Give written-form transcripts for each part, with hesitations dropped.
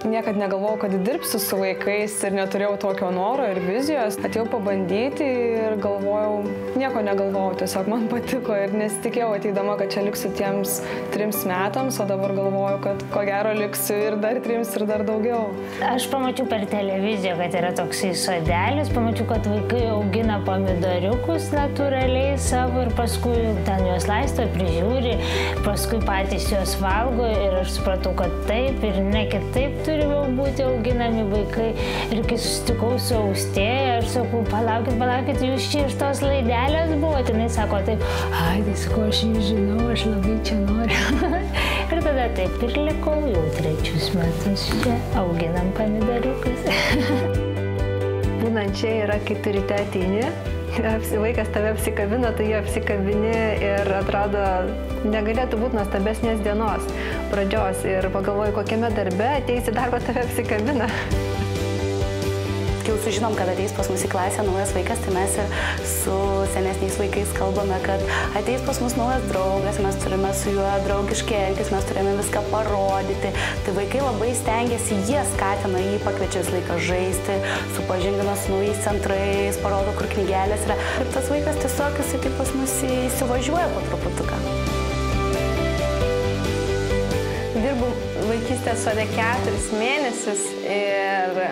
niekad negalvojau, kad dirbsiu su vaikais ir neturėjau tokio noro ir vizijos. Atėjau pabandyti ir galvojau, nieko negalvojau, tiesiog man patiko ir nesitikėjau ateidama, kad čia liksiu tiems 3 metams, o dabar galvoju, kad ko gero liksiu ir dar 3 ir dar daugiau. Aš pamačiau per televiziją, kad yra toksai sodelis, pamačiau, kad vaikai augina pomidoriukus natūraliai savo ir paskui ten juos laisto, prižiūri, paskui patys juos valgo ir aš supratau, kad taip ir ne kitaip turi būti auginami vaikai. Ir kai susitikau su Austėja, aš sakau, palaukit, jūs čia iš tos laidelės buvote. Jinai sako taip, ai, tai sakau, aš jį žinau, aš labai čia noriu. Ir tada taip ir likau jau 3 metus čia, auginam pomidoriukus. Būnant čia yra, kai tu ryte ateini, vaikas tave apsikabina, tu jį apsikabini ir atrodo, negalėtų būti nuostabesnės dienos pradžios ir pagalvoju, kokiame darbe ateisi darbą tave apsikabina. Kai jau sužinom, kad ateis pas mus į klasę naujas vaikas, tai mes ir su senesniais vaikais kalbame, kad ateis pas mus naujas draugas, mes turime su juo draugiškai elgtis, mes turime viską parodyti. Tai vaikai labai stengiasi, jie skatina, jį pakviečia visą laiką žaisti, supažindina su naujais centrais, parodo, kur knygelės yra. Ir tas vaikas tiesiog jisai taip pas mus įsivažiuoja po truputuką. Dirbu vaikystės sode 4 mėnesius ir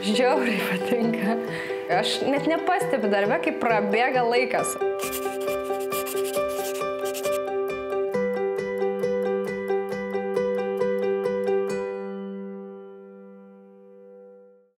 žiauriai patinka. Aš net nepastebiu darbe, kaip prabėga laikas.